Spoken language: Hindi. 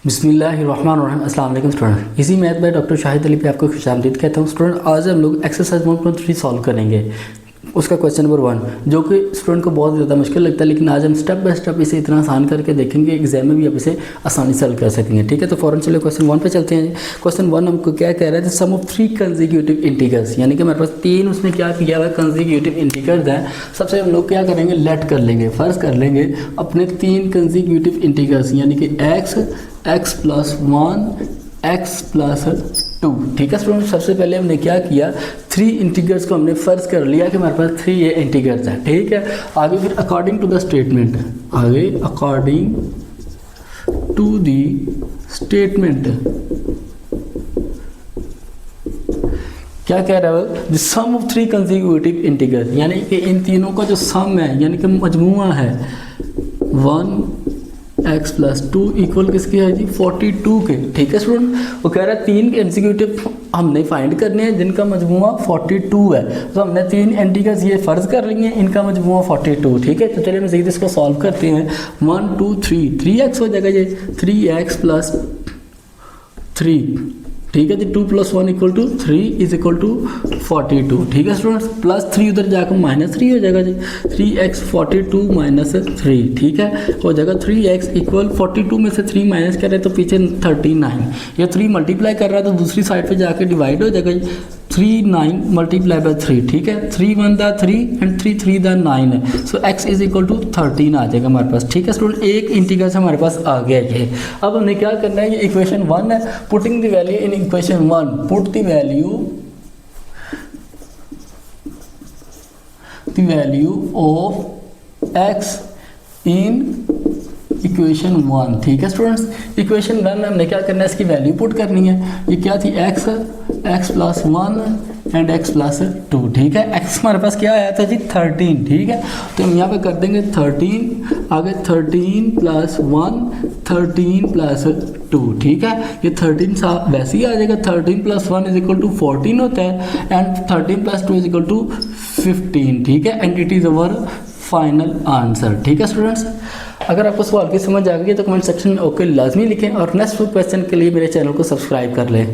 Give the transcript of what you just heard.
बिस्मिल्लाहिर्रहमानिर्रहीम। अस्सलाम वालेकुम स्टूडेंट। इसी math by doctor Shahid Ali पे आपको खुशामदीद कहता हूँ। स्टूडेंट आज हम लोग एक्सरसाइज 1.3 सॉल्व करेंगे। उसका क्वेश्चन नंबर 1 जो कि स्टूडेंट को बहुत ज़्यादा मुश्किल लगता है, लेकिन आज हम स्टेप बाय स्टेप इसे इतना आसान करके देखेंगे एग्जाम में भी आप इसे आसानी से हल कर सकेंगे। ठीक है, तो फ़ौरन चलिए क्वेश्चन 1 पे चलते हैं। क्वेश्चन 1 हमको क्या कह रहा है, सम ऑफ 3 कंसेक्यूटिव इंटीजर्स, यानी कि हमारे पास 3 उसने क्या किया हुआ कंसेक्यूटिव इंटीजर्स हैं। सबसे हम लोग क्या करेंगे, लेट कर लेंगे, फ़र्ज़ कर लेंगे अपने 3 कंसेक्यूटिव इंटीजर्स यानी कि x प्लस 1 x प्लस 2। ठीक है स्टूडेंट, सबसे पहले हमने क्या किया, 3 इंटीजर्स को हमने फ़र्ज़ कर लिया कि हमारे पास 3 ये इंटीजर्स हैं। ठीक है, आगे फिर अकॉर्डिंग टू द स्टेटमेंट, आगे अकॉर्डिंग टू द स्टेटमेंट क्या कह रहा है, the sum of 3 consecutive integer, यानी कि इन तीनों का जो सम है यानी कि मजमुआ है 1x प्लस 2 इक्वल किसके है जी, 42 के। ठीक है स्टूडेंट, वो कह रहा है 3 कंसेक्यूटिव हमने फाइंड करने हैं जिनका मजमुआ 42 है। तो हमने 3 इंटीजर्स ये फ़र्ज़ कर रही हैं, इनका मजमुआ 42। ठीक है, तो चलिए हम सीधे इसको सॉल्व करते हैं। 1 2 3x हो जाएगा ये 3x प्लस 3। ठीक है जी, 2 plus 1 equal to 3 is equal to 42। ठीक है स्टूडेंट्स, प्लस 3 उधर जाकर -3 हो जाएगा जी, 3x 42 माइनस 3। ठीक है, हो जाएगा 3x इक्वल 42 में से 3 माइनस कर रहे हैं तो पीछे 39, ये 3 मल्टीप्लाई कर रहा है तो दूसरी साइड पे जाके डिवाइड हो जाएगा जी, 39 मल्टीप्लाई बाय 3। ठीक है, 3 1 दा 3 एंड 3 3 दा 9 है, सो x इज इक्वल टू 13 आ जाएगा हमारे पास। ठीक है स्टूडेंट, एक इंटीजर से हमारे पास आ गया ये। अब हमने क्या करना है, ये इक्वेशन 1 है, putting the value in equation 1, put the value of x in equation 1। ठीक है स्टूडेंट्स, इक्वेशन 1 में हमने क्या करना है, इसकी वैल्यू पुट करनी है। ये क्या थी, x plus 1 and x plus 2। ठीक है, x हमारे पास क्या आया था जी, 13। ठीक है, तो हम यहाँ पे कर देंगे 13, आगे 13 प्लस 1 13 प्लस 2। ठीक है, ये 13 वैसे ही आ जाएगा, 13 प्लस 1 इज इक्वल टू 14 होता है and 13 plus 2 is equal to 15। ठीक है, and it is our final answer. ठीक है स्टूडेंट्स, अगर आपको सवाल की समझ आ गई तो कमेंट सेक्शन में ओके लाजमी लिखें और नेक्स्ट क्वेश्चन के लिए मेरे चैनल को सब्सक्राइब कर लें।